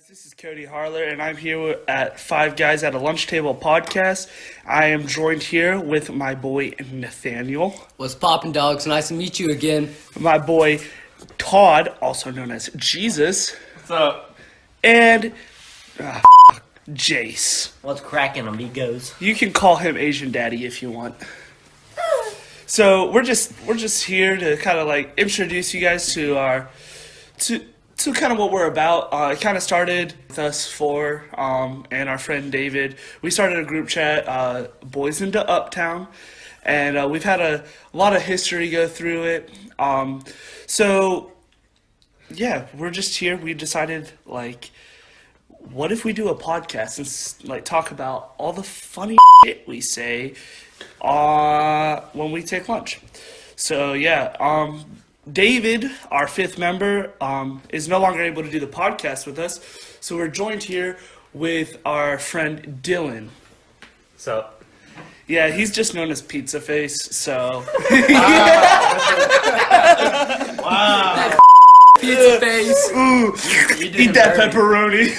This is Cody Harler, and I'm here at Five Guys at a Lunch Table podcast. I am joined here with my boy Nathaniel. What's poppin', dogs? Nice to meet you again. My boy Todd, also known as Jesus. What's up? And Jace. What's cracking, amigos? You can call him Asian Daddy if you want. So we're just here to kind of like introduce you guys to our to kind of what we're about. It kind of started with us four and our friend David. We started a group chat, Boys into Uptown, and we've had a lot of history go through it. So yeah, we're just here. We decided, like, what if we do a podcast and like talk about all the funny shit we say when we take lunch. So yeah, David, our fifth member, is no longer able to do the podcast with us, so we're joined here with our friend Dylan. So, Yeah, he's just known as Pizza Face, so... wow. Pizza face. Ooh, eat that pepperoni.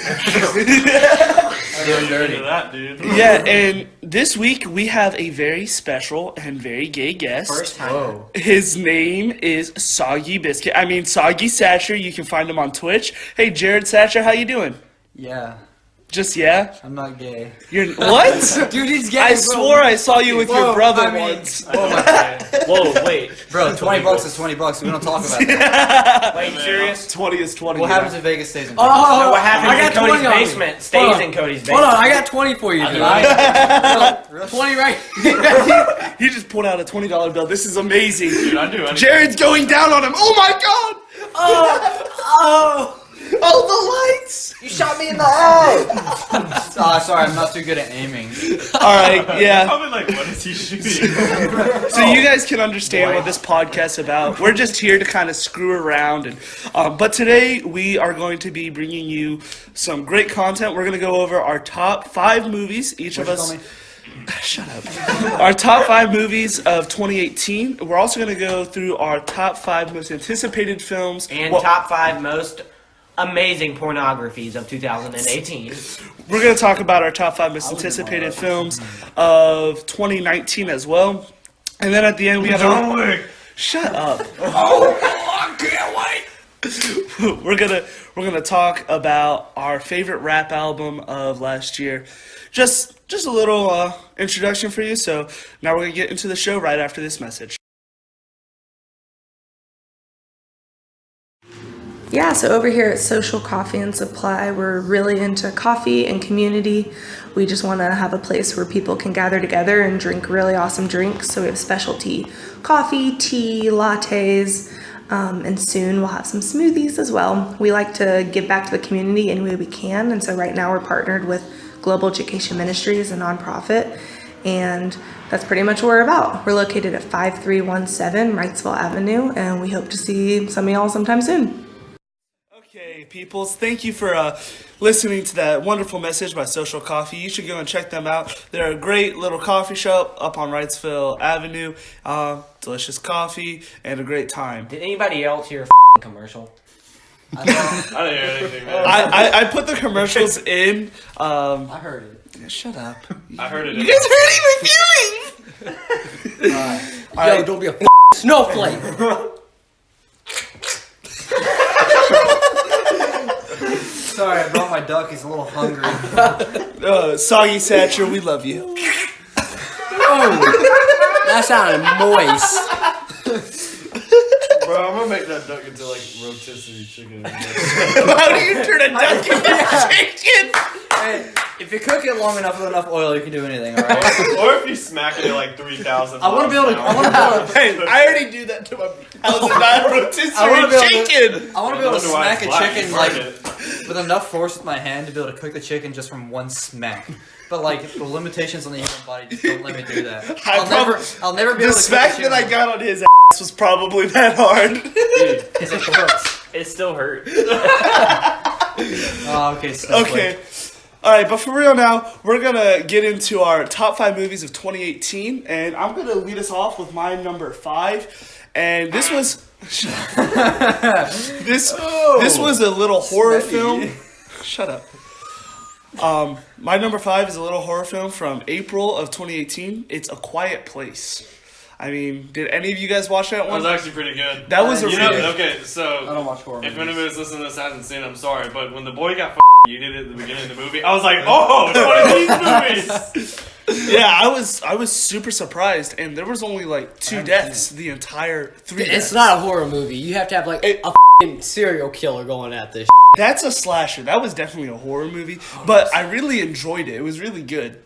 Really dirty that, dude. Yeah, and this week we have a very special and very gay guest. First time. Whoa. His name is Soggy Soggy Satcher. You can find him on Twitch. Hey, Jared Satcher, how you doing? Yeah, Just yeah? I'm not gay. You're what? Dude, he's gay. I swore I saw you with your Whoa, brother I mean- once. Oh my god. Whoa, wait. Bro, $20 is $20. We don't talk about that. Wait, you serious? 20 is 20. What yeah. happens if Vegas stays in Vegas? Oh, So what happens I got in Cody's 20 on me. basement Hold stays on. in Cody's Hold basement. on, I got 20 for you, dude. Really? 20 right. He just pulled out a $20 bill. This is amazing. Dude, I do anything. Jared's going down on him. Oh my god! Oh. Oh, the lights! You shot me in the eye! Sorry, I'm not too good at aiming. Alright, yeah. Probably like, what is he shooting? So you guys can understand what this podcast's about. We're just here to kind of screw around. But today we are going to be bringing you some great content. We're going to go over our top 5 movies. Each of us... Shut up. Our top 5 movies of 2018. We're also going to go through our top 5 most anticipated films. And Well, top 5 most amazing pornographies of 2018. We're going to talk about our top 5 most anticipated films of 2019 as well. And then at the end we have John Wick. Shut up. Oh, I can't wait. We're gonna talk about our favorite rap album of last year. Just a little introduction for you. So now we're gonna get into the show right after this message. Yeah, so over here at Social Coffee and Supply, we're really into coffee and community. We just want to have a place where people can gather together and drink really awesome drinks. So we have specialty coffee, tea, lattes, and soon we'll have some smoothies as well. We like to give back to the community any way we can, and so right now we're partnered with Global Education Ministries, a nonprofit, and that's pretty much what we're about. We're located at 5317 Wrightsville Avenue, and we hope to see some of y'all sometime soon. Okay, peoples, thank you for listening to that wonderful message by Social Coffee. You should go and check them out. They're a great little coffee shop up on Wrightsville Avenue. Delicious coffee and a great time. Did anybody else hear a commercial? I didn't hear anything, man. I put the commercials in. I heard it. Shut up. I heard it. You guys hurting my feelings. Yo, don't be a snowflake. Sorry, I brought my duck. He's a little hungry. Soggy Satcher, we love you. Oh, that sounded moist. Bro, I'm gonna make that duck into like rotisserie chicken. How do you turn a duck into chicken? Hey, if you cook it long enough with enough oil, you can do anything, alright? Or if you smack it at like 3,000 I want to be able to. I want to be able to. Hey, I already do that to my $1,000 rotisserie chicken. I want to be able to smack a chicken like like. with enough force with my hand to be able to cook the chicken just from one smack. But like the limitations on the human body just don't let me do that. I'll never be The able to smack cook a that I chicken. got on his ass was probably that hard. Dude, Because it hurts. It still hurts. Oh, okay. Snowflake. Okay. Alright, but for real now, we're gonna get into our top 5 movies of 2018, and I'm gonna lead us off with my number 5. And this was this was a little horror film. Shut up. My number 5 is a little horror film from April of 2018. It's A Quiet Place. I mean, did any of you guys watch that That one? was actually pretty good. That was a You know, really... okay, so I don't watch horror if movies. anybody's listening to this hasn't seen it, I'm sorry, but when the boy got yeeted at the beginning of the movie, I was like, oh, it's one of these movies. Yeah, I was super surprised, and there was only like 2 deaths the entire 3 deaths. It's not a horror movie. You have to have like It- a f***ing serial killer going at this. That's a slasher. That was definitely a horror movie, but I really enjoyed it. It was really good.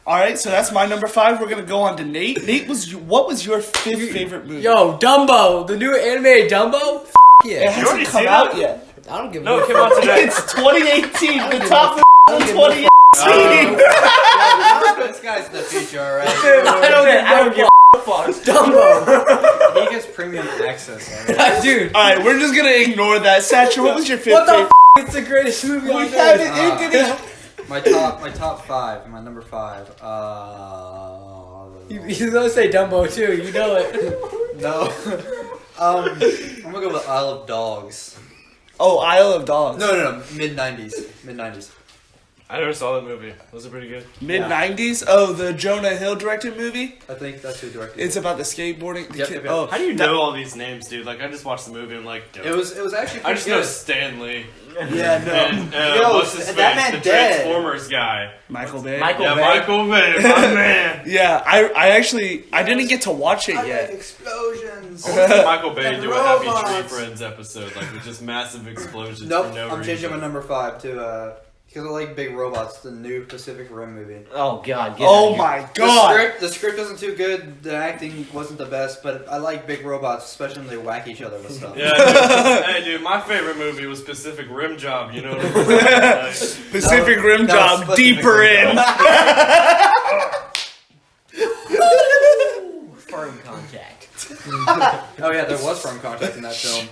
All right, so that's my number 5. We're gonna go on to Nate. Nate, what was your 5th favorite movie? Yo, Dumbo, the new animated Dumbo. F*** It yeah, hasn't already come seen out that? yet. I don't give a No, it fuck. came out today. It's 2018. The top of I don't give a 2018. This guy's in the future, alright? I don't give a fuck. Dumbo, He gets premium access, alright? dude. All right, we're just gonna ignore that. Satcher, what was your 5th What the favorite? f***? It's the greatest movie We on haven't earth. ended it. My top 5, my number 5. You're gonna say Dumbo too. You know it. No. I'm gonna go with Isle of Dogs. Oh, Isle of Dogs. No, mid 90s. I never saw that movie. Was it pretty good? Mid 90s. Oh, the Jonah Hill directed movie. I think that's who directed It's about the skateboarding. The Yep, kid, yep, yep. Oh, How do you know all these names, dude? Like, I just watched the movie and like, dope. It was actually I pretty just know good. Stanley. yeah, no. And, Yo, what's his that face? man The dead. Transformers guy. Michael Bay. Michael Yeah, Bay. Michael Bay, my man. Yeah, I didn't get to watch it yet. explosions. I want to see Michael Bay And do a Happy Tree robots. Friends episode, like with just massive explosions Nope, for no I'm reason. changing my number 5 to because I like big robots. The new Pacific Rim movie. Oh god. Get Oh out my god. The script isn't too good. The acting wasn't the best, but I like big robots, especially when they whack each other with stuff. Yeah, dude. Hey, dude, my favorite movie was Pacific Rim Job. You know what I'm saying? Like, Pacific Rim that was Job, Pacific deeper Rim in. Firm contact. Oh yeah, there was firm contact in that film.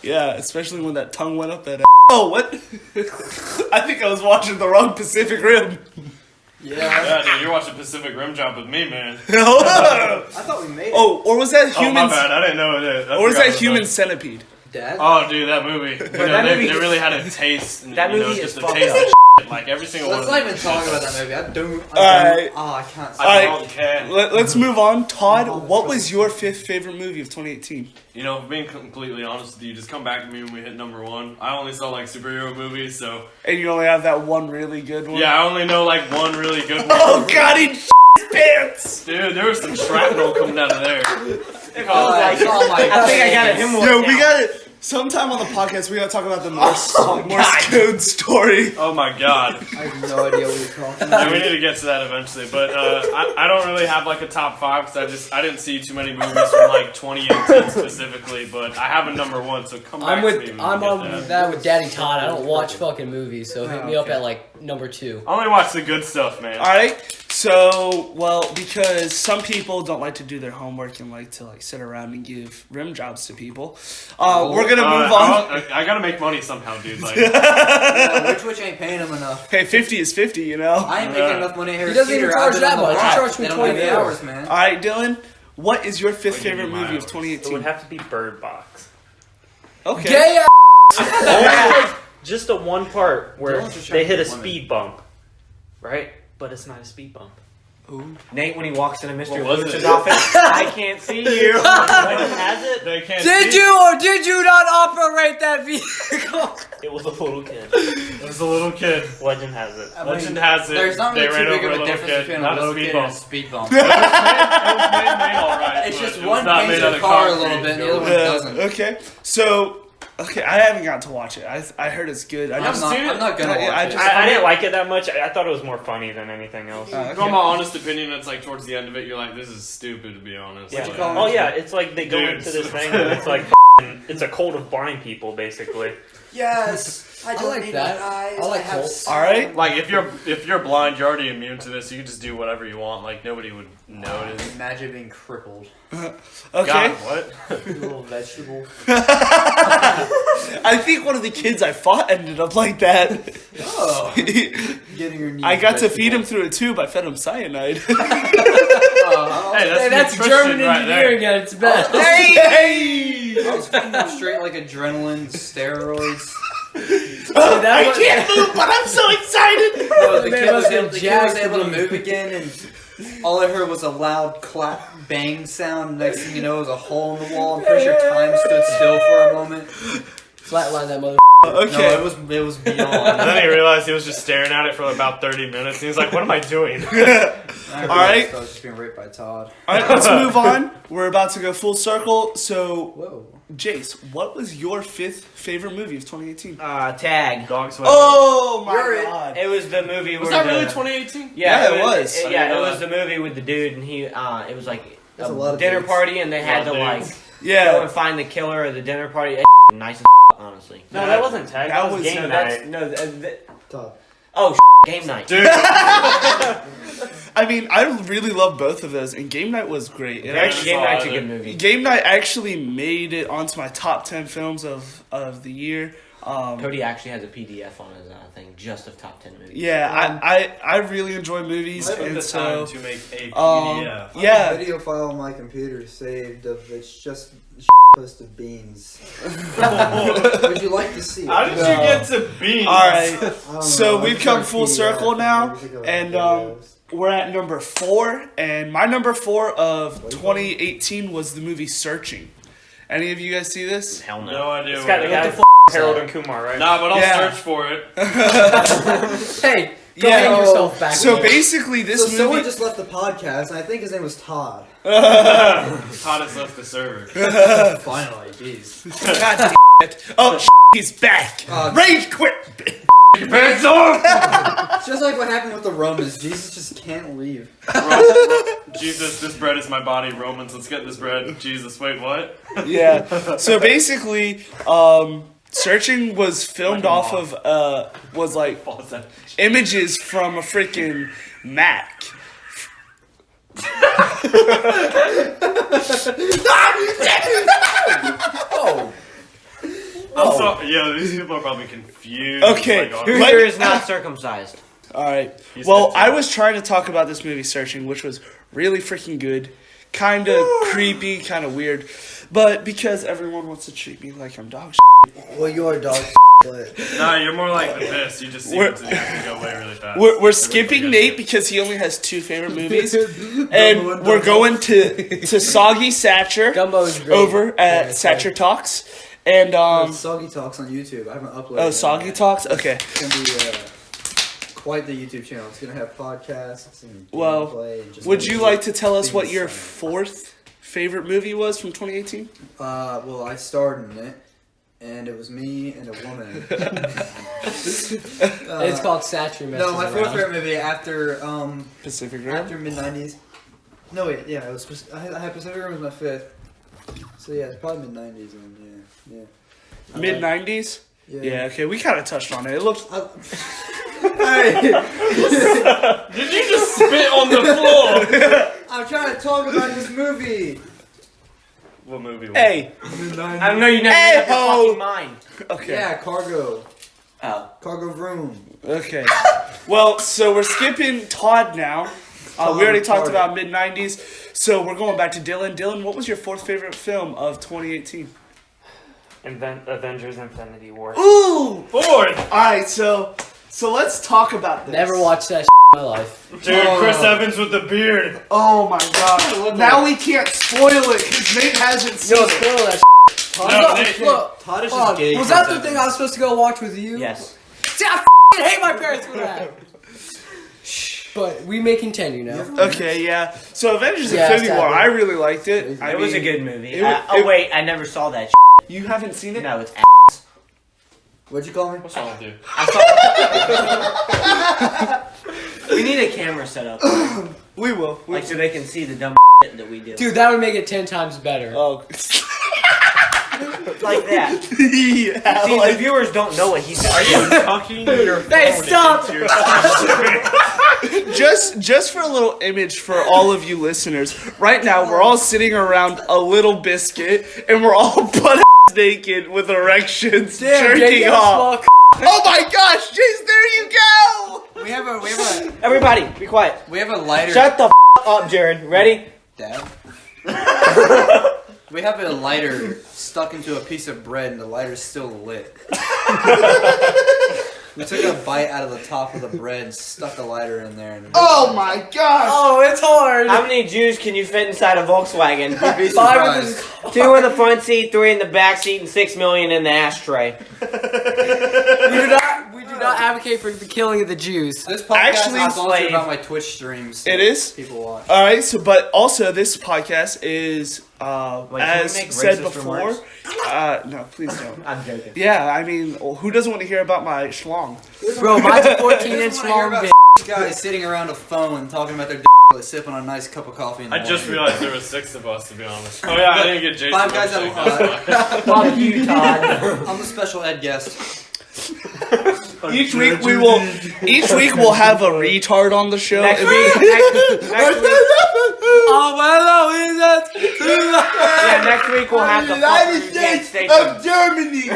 Yeah, especially when that tongue went up that. Oh, what? I think I was watching the wrong Pacific Rim. Yeah, yeah, dude, you're watching Pacific Rim Job with me, man. Oh, I thought we made it. or was that Oh, my human? bad. I didn't know it. I Or was forgot that about Human Centipede? Dad. Oh, dude, that movie. You know, that they, movie they is- really had a taste. And, that you know, movie just is a fucked taste up. of shit. Like every single Let's one. not even talk about that movie. I don't. Alright. Oh, I can't. I Alright. don't care. Let's move on. Todd, what was your 5th favorite movie of 2018? You know, being completely honest with you, just come back to me when we hit number 1. I only saw like superhero movies, so And you only have that one really good one? yeah, I only know like one really good one. Oh god, he his pants! Dude, there was some shrapnel coming out of there. Oh my I think I got a him one. Yo, we got it. Sometime on the podcast, we gotta talk about the Morse code story. Oh my god. I have no idea what you're talking Yeah, about. we need to get to that eventually, but I don't really have like a top 5 because I didn't see too many movies from like 2018 specifically, but I have a number 1, so come back I'm to me with when I'm you get on that. that with Daddy Todd. I don't watch fucking movies, so hit me up at like number 2. I only watch the good stuff, man. Alright, so, well, because some people don't like to do their homework and like to like sit around and give rim jobs to people, we're gonna move on. I gotta make money somehow, dude. Like, Yeah, which ain't paying him enough. Hey, 50 is 50, you know? I ain't making enough money here. He doesn't even charge that much. He charged me 24 hours, man. Alright, Dylan, what is your 5th give favorite you my movie of hours. It would 2018? have to be Bird Box. Okay. Gay ass. Just the one part where Dylan's just they trying to hit a get women. speed bump, right? But it's not a speed bump. Nate, when he walks into Mr. What was Luch's it? office, I can't see you. Legend has it, they can't Did see. you or did you not operate that vehicle? it was a little kid. It was a little kid. Legend has it. I mean, Legend has it. There's not they really ran too big over of a a little difference kid. between Not a little speed kid bump. and a speed bump. It was made all right. It's but just it was one not paints made out the of car a concrete, little bit, and the yo. other one doesn't. Okay, so, I haven't gotten to watch it. I heard it's good. I I'm just, not gonna I- watch I it. just- I didn't like it that much. I thought it was more funny than anything else. okay. From my honest opinion, it's like towards the end of it, you're like, this is stupid to be honest. Yeah. Like, call Oh yeah, it's like they go Dude. into this thing and it's like it's a cult of blind people basically. Yes, I like that. I like Colts. Alright. Like if you're blind, you're already immune to this. You can just do whatever you want. Like nobody would notice. Imagine being crippled. Okay. God, what? You little vegetable. I think one of the kids I fought ended up like that. Oh, getting your knees. I got to feed him through a tube. I fed him cyanide. Hey, Hey, that's nutrition German right there. engineering at its best. hey! I was feeding him straight like adrenaline, steroids. I can't move, but I'm so excited. No, the Man kid was must able, have the kid was jacked able to the move again, and all I heard was a loud clap, bang sound. Next thing you know, it was a hole in the wall. I'm pretty sure time stood still for a moment. Flatline that mother. Okay. No, it was beyond. And then he realized he was just staring at it for about 30 minutes. He was like, what am I doing? All right. I was just being raped by Todd. All right, let's move on. We're about to go full circle. So, Whoa. Jace, what was your 5th favorite movie of 2018? Tag. Dog sweat. Oh my You're it. god! It was the movie. Was where that really the- 2018? Yeah, it was. It was the movie with the dude, and he. It was like That's a lot of dinner dudes. party, and they had to Lot of like dudes. go Yeah, and find the killer of the dinner party. Nice as honestly. No, that wasn't tag. That That was was- game no, night. Todd. Oh, game night. Dude. I mean, I really love both of those, and Game Night was great. It Actually, game saw night's a either. good movie. Game Night actually made it onto my top 10 films of the year. Cody actually has a PDF on his thing just of top 10 movies. Yeah, I really enjoy movies, Took and the so time to make a PDF. I have a yeah. video file on my computer saved of it's just post of beans. Would you like to see it? How did you get to beans? All right, I don't so know, we've it's come like full PDF, circle now, music of and videos. we're at number 4, and my number 4 of 2018 was the movie Searching. Any of you guys see this? Hell no. No idea. It's got what the it guy is. Harold and Kumar, right? Nah, but I'll Yeah. search for it. Hey, go Yeah. hang yourself back. So there. basically, this So someone movie. just left the podcast, and I think his name was Todd. Todd has left the server. Finally, jeez. God damn it! Oh, he's back. Rage quit. Pants off! It's just like what happened with the Romans. Jesus just can't leave. Jesus, this bread is my body. Romans, let's get this bread. Jesus, wait, what? Yeah. So basically, Searching was filmed off of was like images from a freaking Mac. I'm sorry. Yeah, these people are probably confused. Okay. Like, Who Let here me- is not circumcised? All right. He's Well, good, too. I was trying to talk about this movie Searching, which was really freaking good, kind of creepy, kind of weird, but because everyone wants to treat me like I'm dog shit, Well, you are dog but Nah, you're more like this. You just seem We're- to go away really fast. we're skipping Nate because he only has 2 favorite movies, and we're going to Soggy Satcher Gumbo is great. over at Yeah, Satcher Talks, and Soggy Talks on YouTube. I haven't uploaded. oh, it Soggy yet. Talks. Okay. It's gonna be quite the YouTube channel. It's gonna have podcasts and Well, gameplay and just. Would you like to tell us what theme your song. 4th favorite movie was from 2018? Well, I starred in it, and it was me and a woman. It's called Satcher. No, my 4th favorite movie after Pacific Rim. after mid '90s. No, wait, yeah, it was. I had Pacific Rim was my 5th. So yeah, it's probably mid '90s, and yeah. Mid 90s. Yeah. Okay. We kind of touched on it. It looks. Hey, Did you just spit on the floor? I'm trying to talk about this movie. What movie was Hey. I know you never Hey, made up your ho! fucking mind. Okay. Yeah, Cargo. Oh. Cargo Vroom. Okay. Well, so we're skipping Todd now. We already talked about mid 90s, so we're going back to Dylan. Dylan, what was your 4th favorite film of 2018? Avengers Infinity War. Ooh. Fourth? All right. So let's talk about this. Never watched that in my life. Dude, Chris Evans with the beard. Oh my god. Now we can't spoil it because Nate hasn't seen Yo, it. spoil that No, Nate- Look, Todd is fuck, just gay. was that the thing I was supposed to go watch with you? Yes. See, I hate my parents for that. But we may continue now. Okay, yeah. So Avengers Yeah, Infinity War, sadly. I really liked it. It was a good movie. it was- Oh it- wait, I never saw that. You haven't seen it? No, it's. What'd you call me? What's wrong with you? We need a camera set up, We will. like so they can see the dumb shit that we do. Dude, that would make it 10 times better. Oh. Like that. Yeah. See, like- the viewers don't know what he's Are you tucking your Hey, phone stop! into your just for a little image for all of you listeners, right now we're all sitting around a little biscuit and we're all butt naked with erections Damn, jerking JK, off. small Oh my gosh, Jace, there you go! We have a Everybody, be quiet. we have a lighter. Shut the up, Jared. Ready? Dad. We have a lighter stuck into a piece of bread, and the lighter's still lit. We took a bite out of the top of the bread and stuck a lighter in there. And Oh my gosh! Oh, it's hard. How many Jews can you fit inside a Volkswagen? You'd be Five surprised. 2 in the front seat, 3 in the back seat, and 6 million in the ashtray. We do not advocate for the killing of the Jews. This podcast Actually, is sponsored slave. about my Twitch streams. It is? People watch. All right, so but also this podcast is Wait, can we as make said racist before. remarks? No, please don't. I'm joking. Yeah, I mean, who doesn't want to hear about my schlong? Bro, mine's a 14-inch Who doesn't wanna hear small about bitch. guys sitting around a phone talking about their sipping on a nice cup of coffee in the I just morning. realized there were 6 of us, to be honest. Oh yeah, I didn't get Jason. Five guys that milkshake, that's Fuck you, Todd. I'm the special ed guest. Each week we'll have a retard on the show. Next and week, next week, Oh, hello, is that? yeah, next week we'll have the fucker who can't stay Germany.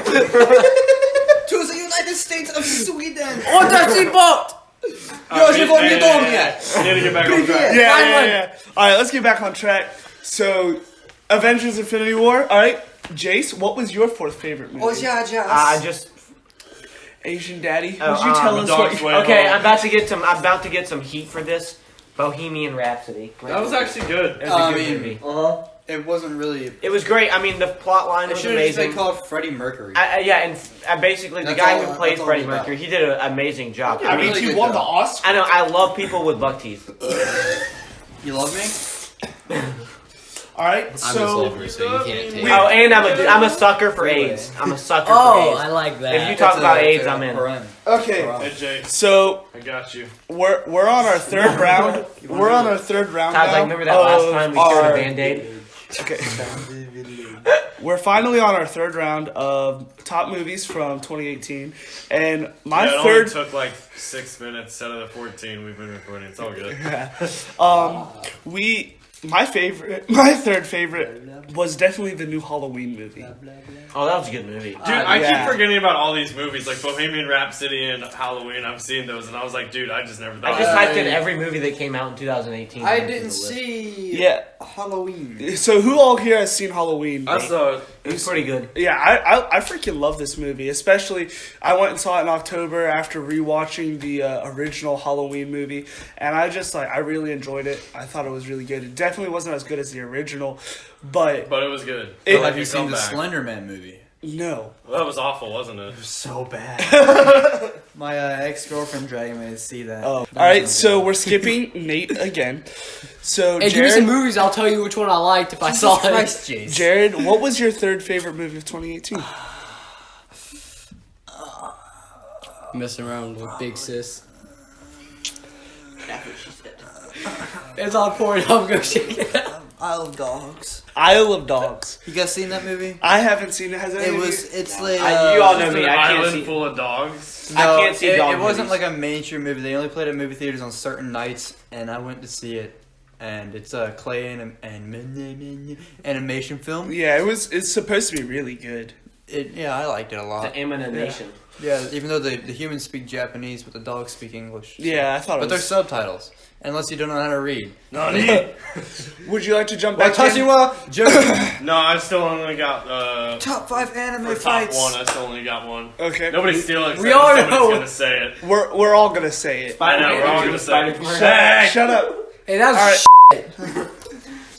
To the United States of Sweden. What does he bought? Yo, she got me done yet. We need to get back on track. Yeah. All right, let's get back on track. So, Avengers: Infinity War. All right, Jace, what was your 4th favorite movie? Oh, yeah. I just Asian Daddy. Would Oh, you tell us Dog's what? Way okay. Home. I'm about to get some heat for this. Bohemian Rhapsody. That was actually good. It was a I good mean, movie. It wasn't really. It was great. I mean, the plot line It was should have just amazing. been called Freddie Mercury. Yeah, and basically the That's guy all- who played that's all Freddie it's about. Mercury, he did an amazing job. I mean, really he good won the job. Oscar. I know. I love people with buck teeth. You love me? All right, so so you can't take Oh, and I'm a sucker for AIDS. I'm a sucker for Oh, AIDS. I like that. If you talk about AIDS, I'm in. okay, Hey Jake, so I got you. we're on our 3rd round. We're on our 3rd round Todd's now. like, remember that last of time we shared our- a Band-Aid? Okay. We're finally on our 3rd round of top movies from 2018, and my Yeah, it third. only took like 6 minutes out of the 14 we've been recording. It's all good. My 3rd favorite was definitely the new Halloween movie. Oh, that was a good movie. Dude, I yeah. keep forgetting about all these movies, like Bohemian Rhapsody and Halloween. I've seen those, and I was like, dude, I just never thought. I just of typed in every movie that came out in 2018. I into didn't the list. see Yeah. Halloween. So who all here has seen Halloween? I saw it. It was pretty good. Yeah, I freaking love this movie. Especially, I went and saw it in October after rewatching the original Halloween movie, and I really enjoyed it. I thought it was really good. It definitely wasn't as good as the original, but But it was good. It- Like Have you a seen the comeback. Slender Man movie? no. Well, that was awful, wasn't it? So bad. My ex-girlfriend dragged me to see that. Oh, all right. So we're skipping Nate again. So Hey, give me some Jared, movies. I'll tell you which one I liked if I saw it. Christ, Jace. Jared, what was your 3rd favorite movie of 2018? Messing around with Big Sis. That's what she said. It's on Pornhub. Go check it out. Isle of Dogs. Isle of Dogs. You guys seen that movie? I haven't seen it. Has It anyone? was. It's like. You all know Just me. an I can't island see. full of dogs. I can't see it, dog it wasn't movies. like a mainstream movie. They only played at movie theaters on certain nights, and I went to see it. And it's a clay animation film. Yeah, it's supposed to be really good. I liked it a lot. The Emanation. Yeah, even though the humans speak Japanese, but the dogs speak English. Yeah, I thought it But there's was. subtitles, unless you don't know how to read. Would you like to jump back in? Watashi No, I still only got Top 5 anime for top fights. one. I still only got one. Okay. Nobody's stealing. Except We all somebody's know. gonna say it. We're all gonna say it. I know. We're all gonna say it. Shut up. Hey, that was All right.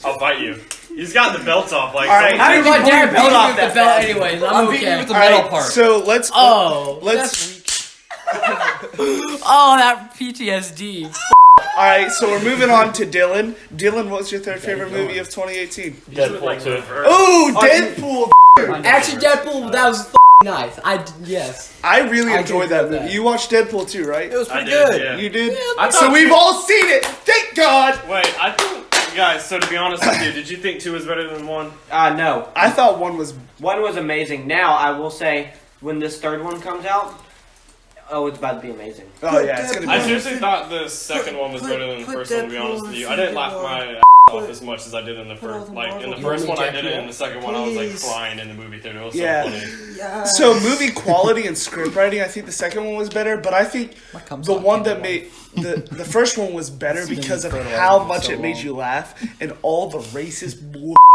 I'll fight you. He's got the belts off. Like, All right. someone- How did my dad beat belt me off with that the belt fast? anyways? I'm beating you okay. with the All metal right. part. So let's. Oh, Let's. Oh, that PTSD. All right. So we're moving on to Dylan. Dylan, what's your 3rd favorite movie of 2018? Deadpool 2. Oh, Deadpool. Actually, Deadpool, that was nice. Yes. I really I enjoyed did that love movie. that. You watched Deadpool too, right? It was I pretty did, good. yeah. You did. I So thought we've two- all seen it. Thank God. Wait, I think, guys. So to be honest with you, did you think 2 was better than 1? No. I thought one was. One was amazing. Now, I will say, when this 3rd one comes out, it's about to be amazing. Oh yeah, it's gonna be. I seriously thought the second one was better than the first one. To be honest with you, I didn't laugh my ass off as much as I did in the first. Like in the first one, I did it. In the second one, I was like crying in the movie theater. It was so Yeah. funny. So movie quality and script writing, I think the second one was better, but I think the one that made the first one was better because of how much it made you laugh and all the racist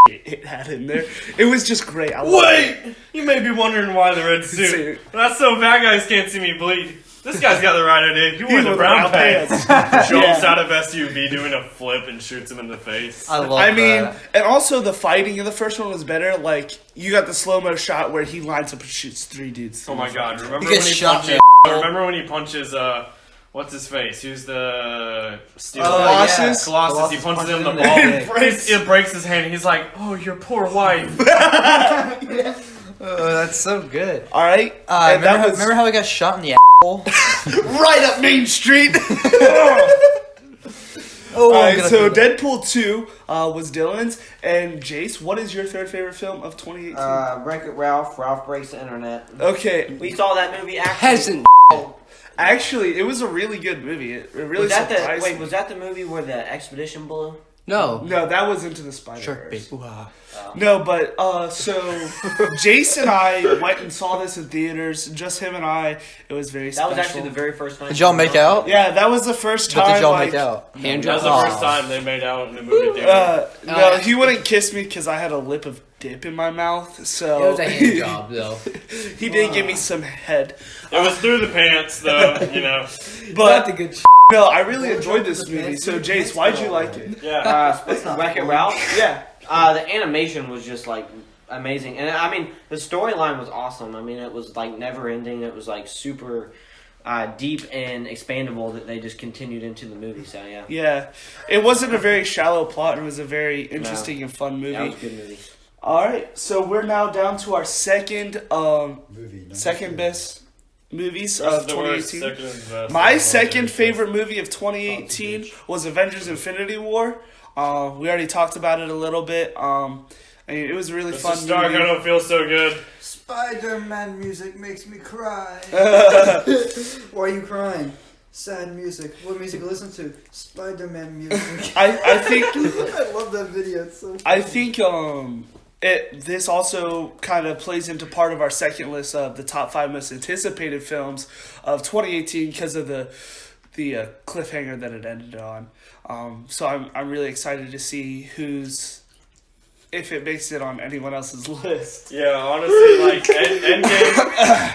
it had in there. It was just great. I loved it. Wait! You may be wondering why the red suit. That's so bad guys can't see me bleed. This guy's got the right idea. He wore the brown pants. Jumps out of SUV doing a flip and shoots him in the face. I love that. And also the fighting in the first one was better. Like, you got the slow-mo shot where he lines up and shoots 3 dudes. Oh my god, remember He when gets he shot punches... Remember when he punches, what's his face? Who's the... Colossus? Colossus, he punches him in the ball. It breaks his hand. He's like, oh, your poor wife. Oh, that's so good. All right. Remember how he got shot in the asshole? Right up Main Street. Oh, all right, so Deadpool 2 was Dylan's. And Jace, what is your third favorite film of 2018? Wreck-It Ralph. Ralph Breaks the Internet. Okay. We saw that movie actually. Peasant. Actually, it was a really good movie. It really surprised me. Was that the movie where the expedition blew? No. No, that was Into the Spider-Verse. Shark bait. No, but so Jace and I went and saw this in theaters. Just him and I. It was very special. That was actually the very first time. Did y'all make out? Yeah, that was the first time. But did y'all like, make out? Hand That was job. the first time they made out in the movie theater. No, he wouldn't kiss me because I had a lip of dip in my mouth. So It was a hand job, though. he did give me some head. It was through the pants, though, you know. But the good no, I really enjoyed this movie. So Jace, why'd you like it? Yeah. Wreck-It Ralph. Yeah. The animation was just like amazing, and I mean the storyline was awesome. I mean it was like never ending. It was like super deep and expandable that they just continued into the movie. So yeah. Yeah, it wasn't a very shallow plot. It was a very interesting and fun movie. That was a good movie. All right, so we're now down to our second best movies of 2018. My second favorite movie of 2018 was Avengers: Infinity War. We already talked about it a little bit. I mean, it was a really fun movie. Stark, I don't feel so good. Spider-Man music makes me cry. Why are you crying? Sad music. What music to listen to? Spider-Man music. I think I love that video. It's so funny. I think this also kind of plays into part of our second list of the top 5 most anticipated films of 2018 because of the cliffhanger that it ended on. So I'm really excited to see if it makes it on anyone else's list. Yeah, honestly, like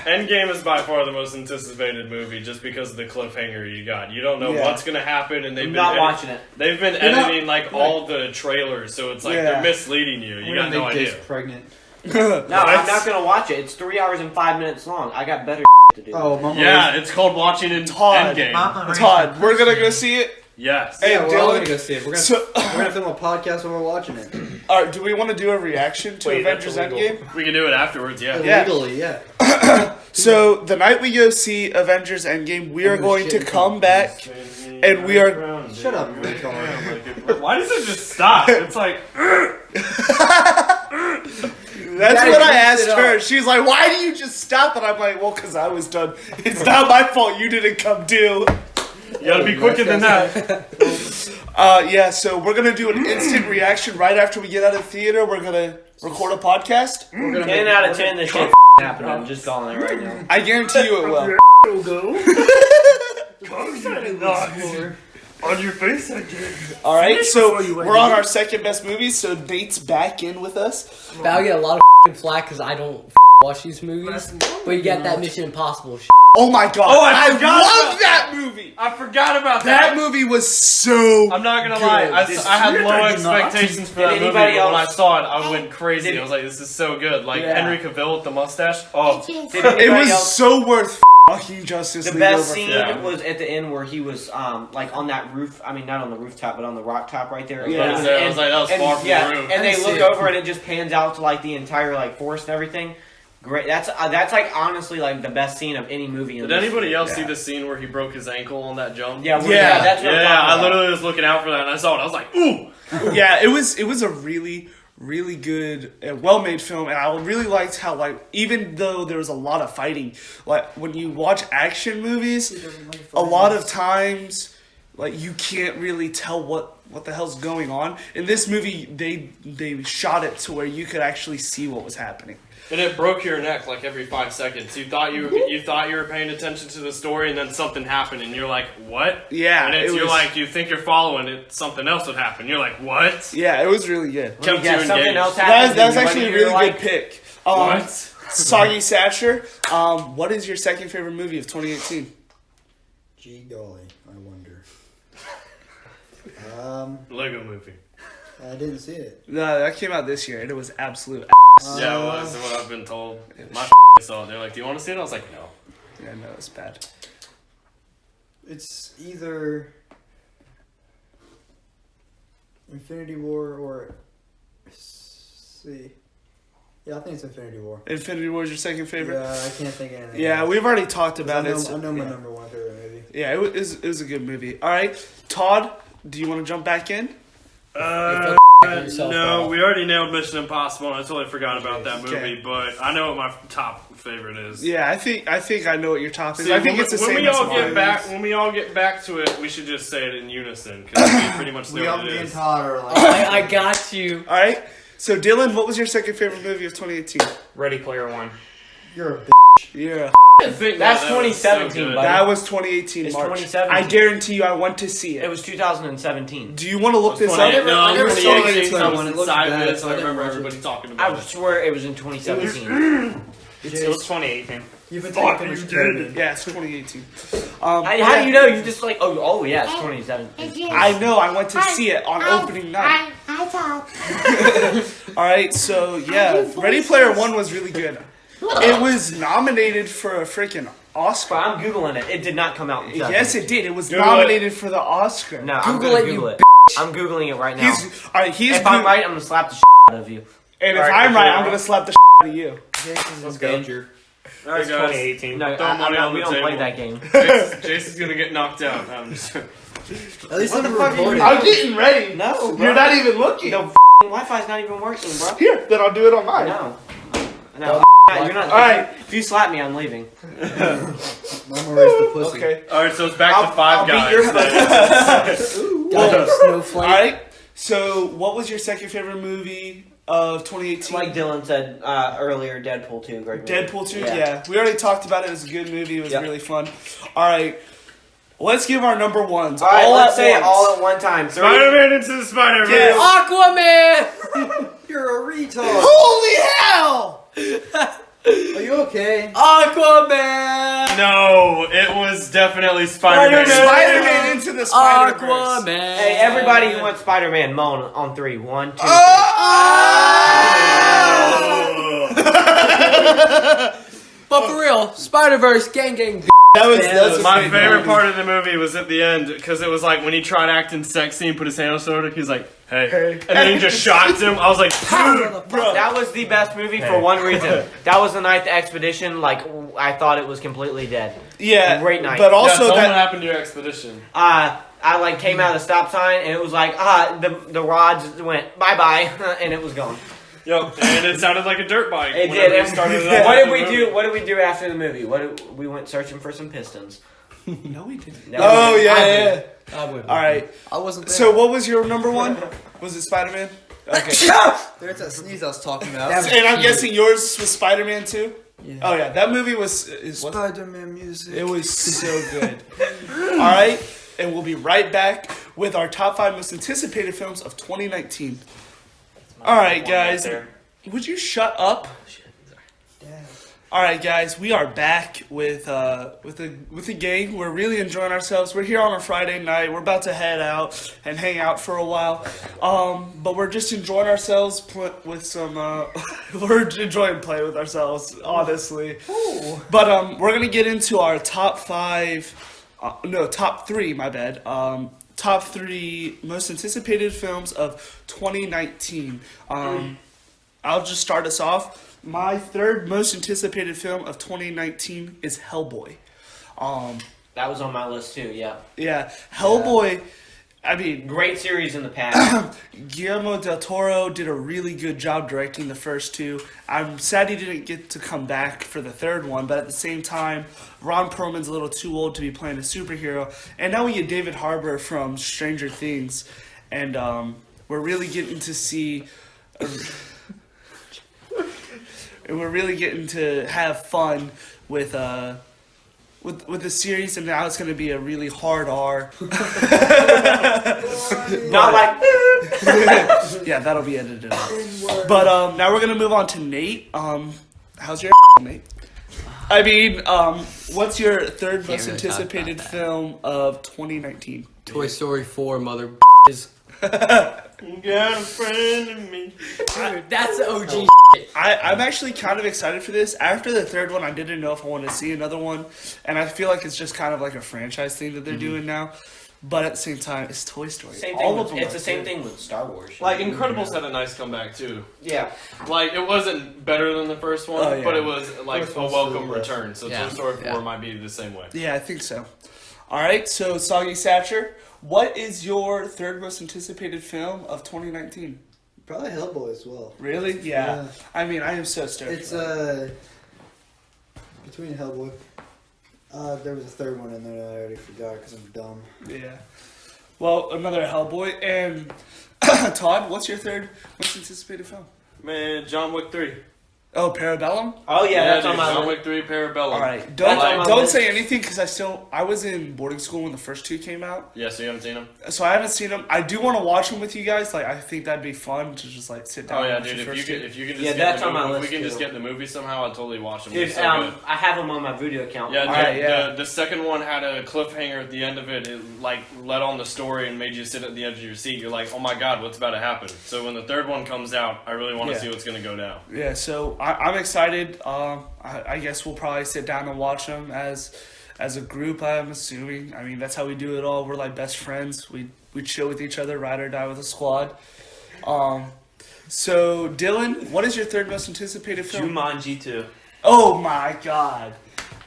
Endgame is by far the most anticipated movie just because of the cliffhanger you got. You don't know what's gonna happen, and they've been watching it. They've been editing all the trailers, so it's like they're misleading you. You got no idea. Pregnant. No, I'm not gonna watch it. It's 3 hours and 5 minutes long. I got better to do. Oh, Mama. Yeah, it's called watching in Endgame. Todd, we're gonna go see it. Yes. Hey, Yeah, we're Dylan, all gonna go see it. We're gonna film a podcast when we're watching it. all right, do we want to do a reaction to Avengers Endgame? We can do it afterwards, yeah. Yeah. Legally, yeah. So the night we go see Avengers Endgame, we are going to come back, and we are. Shut up, retard. Why does it just stop? It's like. That's what I asked her. She's like, "Why do you just stop?" And I'm like, "Well, because I was done. It's not my fault. You didn't come due." You gotta be quicker than that. Yeah, so we're going to do an instant reaction right after we get out of the theater. We're going to record a podcast. 10 out of 10, this shit happened. I'm just calling it right now. I guarantee you it will. On your face, I did. All right, so we're on our second best movie, so Nate's back in with us. But I'll get a lot of flack because I don't watch these movies. But you got that Mission Impossible shit. Oh my god, Oh, I I forgot love about that movie! I forgot about That movie was so I'm not gonna lie, I had low expectations for that movie, but when I saw it, I went crazy. I was like, this is so good. Like, Henry Cavill with the mustache. Oh. it was so worth fucking Justice The League best over. scene was at the end where he was like on that roof. I mean, not on the rooftop, but on the rock top right there. Yeah. I was like, that was far from the roof. And they look over and it just pans out to like the entire like forest and everything. Great. That's like honestly like the best scene of any movie. Did anybody else see the scene where he broke his ankle on that jump? Yeah, that's what I'm talking I about. literally was looking out for that, and I saw it. I was like, ooh. Yeah, it was a really good and well-made film, and I really liked how, like, even though there was a lot of fighting, like when you watch action movies, a lot of times, like you can't really tell what the hell's going on. In this movie, they shot it to where you could actually see what was happening. And it broke your neck like every 5 seconds. You thought you were paying attention to the story, and then something happened, and you're like, "What?" Yeah, and you think you're following it. Something else would happen. You're like, "What?" Yeah, it was really good. Kept you something engaged. else happened. That was actually a really good pick. What? Soggy Satcher. What is your second favorite movie of 2018? Gee golly, I wonder. Lego Movie. I didn't see it. No, that came out this year, and it was absolute. Yeah, it was what I've been told. My saw it. They're like, "Do you want to see it?" I was like, "No." Yeah, no, it's bad. It's either Infinity War or see. Yeah, I think it's Infinity War. Infinity War is your second favorite? Yeah, I can't think of anything. Yeah, else. we've already talked about I it. know my number one favorite movie. Yeah, it was a good movie. All right, Todd, do you want to jump back in? No, we already nailed Mission Impossible, and I totally forgot about that movie. Okay. But I know what my top favorite is. Yeah, I think I know what your top is. See, I think when it's the when same we as all mine. get back when we all get back to it, we should just say it in unison because we pretty much know We all what me it and is. Todd are like. I got you. All right. So Dylan, what was your second favorite movie of 2018? Ready Player One. You're a bitch. Yeah, I think That's that was so 2017, good. buddy. that was 2018 It's March. 2017. I guarantee you, I went to see It it. was 2017. Do you want to look this up? I never saw it 2018, until I was when it looked inside bad, this, so I I didn't remember watch it. everybody talking I about would it. swear it was in 2017. It was 2018. You've been taking too much credit. Yeah, it's 2018. How do you know? You just like, oh yeah, it's 2017. I know. I went to see it on opening night. All right, so yeah, Ready Player One was really good. It was nominated for a freaking But Oscar. I'm googling it. It did not come out. In Yes, it did. It was Google nominated for the Oscar. No, I'm Google gonna it, you Google it. I'm googling it right now. He's all right. He's If I'm Goog- right, I'm gonna slap the out of you. and if All right, I'm if right, you're I'm wrong. gonna slap the out of you. Jason's Let's in go. danger. All right, It's guys. 2018. No, Throw money on we the don't play table. that game. Jason's gonna get knocked out. I'm just- At least What I'm the fuck are you recording. I'm getting ready. No, You're not even looking. The Wi-Fi's not even working, bro. Here, then I'll do it on mine. No, you're not. All right. If you slap me, I'm leaving. I'm gonna raise the pussy. Okay. All right, so it's back to I'll Five beat Guys. your- Goddamn All snowflake. right. So, what was your second favorite movie of 2018? Like Dylan said earlier, Deadpool 2, great movie. Deadpool 2? Yeah. We already talked about it. It was a good movie. It was really fun. All right. Let's give our number ones. All right, let's say it once. all at one time. 3, Spider-Man into the Spider-Man. Yeah. Aquaman! You're a retard. Holy hell! Are you okay? Aquaman! No, it was definitely Spider-Man. Spider-Man into the Spider-Verse. Aquaman! Hey, everybody who wants Spider-Man, moan on 3. 1, 2, 3. But for real, Spider-Verse, gang. That's My favorite part of the movie was at the end because it was like when he tried acting sexy and put his hand on his shoulder. He's like, "Hey," and then he just shocked him. I was like, Bro. That was the best movie for one reason. That was the night the expedition, like, I thought it was completely dead. Yeah. Great night. But "Yeah, also tell me what that. happened to your expedition." I like came out of the stop sign and it was like, the rods went bye-bye and it was gone. Yep, and it sounded like a dirt bike. It whenever did. he started it up What in did the we movie. do? What did we do after the movie? We went searching for some pistons. No, we didn't. No, Oh, we didn't. yeah. I would. All right. I wasn't there. So, what was your number one? Was it Spider-Man? Okay. There's that sneeze I was talking about. And I'm guessing yours was Spider-Man too? Yeah. Oh, yeah. That movie was. Spider-Man music. It was so good. All right. And we'll be right back with our top 5 most anticipated films of 2019. All right, guys. Would you shut up? All right, guys, we are back with a gang. We're really enjoying ourselves. We're here on a Friday night. We're about to head out and hang out for a while, but we're just enjoying ourselves with some. We're enjoying playing with ourselves, honestly. But we're gonna get into our top 3. My bad. Top 3 most anticipated films of 2019. I'll just start us off. My third most anticipated film of 2019 is Hellboy. That was on my list too. Yeah. Yeah, Hellboy. I mean, Great series in the past. Guillermo del Toro did a really good job directing the first two. I'm sad he didn't get to come back for the third one, but at the same time, Ron Perlman's a little too old to be playing a superhero. And now we get David Harbour from Stranger Things, and we're really getting to see... and we're really getting to have fun with the series, and now it's going to be a really hard R. Not like. Yeah, that'll be edited out. But now we're going to move on to Nate. How's your Nate? I mean, what's your third most really talk anticipated about that. film of 2019? Toy Story 4, mother is. You got a friend in me. Dude, that's OG. I'm actually kind of excited for this. After the third one, I didn't know if I wanted to see another one, and I feel like it's just kind of like a franchise thing that they're doing now. But at the same time, it's Toy Story. Same All thing of with, them it's are the same good. thing with Star Wars. Like, Incredibles had a nice comeback, too. Yeah. Like, it wasn't better than the first one, Oh, yeah. but it was, like, First a one's welcome still the best. return. So Yeah. Toy Story 4 Yeah. might be the same way. Yeah, I think so. All right, so Soggy Satcher, what is your third most anticipated film of 2019? Probably Hellboy as well. Really? Yeah. Yeah. I mean, I am so stoked. It's between Hellboy. There was a third one in there that I already forgot because I'm dumb. Yeah. Well, another Hellboy. And Todd, what's your third most anticipated film? Man, John Wick 3. Oh, Parabellum? Oh yeah, that's dude, on my John list. Wick 3 Parabellum. All right. That's on my Don't list. say anything because I was in boarding school when the first two came out. Yeah, so you haven't seen them? So I haven't seen them. I do want to watch them with you guys. Like, I think that'd be fun to just like sit down Oh yeah, and watch dude. the If you first can, two. if you can just Yeah, get that's the on my movie, if list, we can just too. get the movie somehow, I'd totally watch them. Dude, They're so good. I have them on my video account. Yeah, Alright, yeah. The second one had a cliffhanger at the end of it. It like led on the story and made you sit at the edge of your seat. You're like, oh my god, what's about to happen? So when the third one comes out, I really want to Yeah. see what's going to go down. Yeah, so I'm excited. I guess we'll probably sit down and watch them as a group. I'm assuming. I mean, that's how we do it all. We're like best friends. We chill with each other, ride or die with a squad. So Dylan, what is your third most anticipated film? Jumanji 2. Oh my god,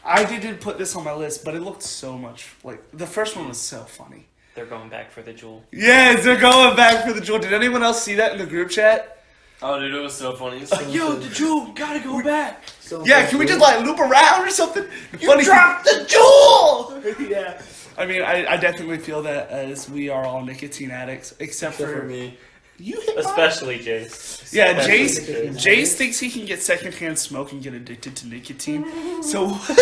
I didn't put this on my list, but it looked so much like the first one was so funny. They're going back for the jewel. Yes, they're going back for the jewel. Did anyone else see that in the group chat? Oh, dude, it was so funny. It's like, Yo, the jewel, gotta go back. So Yeah, can we just like loop around or something? You dropped the jewel! Yeah. I mean, I definitely feel that as we are all nicotine addicts, except for me. you. Hit my- Especially Jace. Yeah, Especially Jace thinks he can get secondhand smoke and get addicted to nicotine. So I'm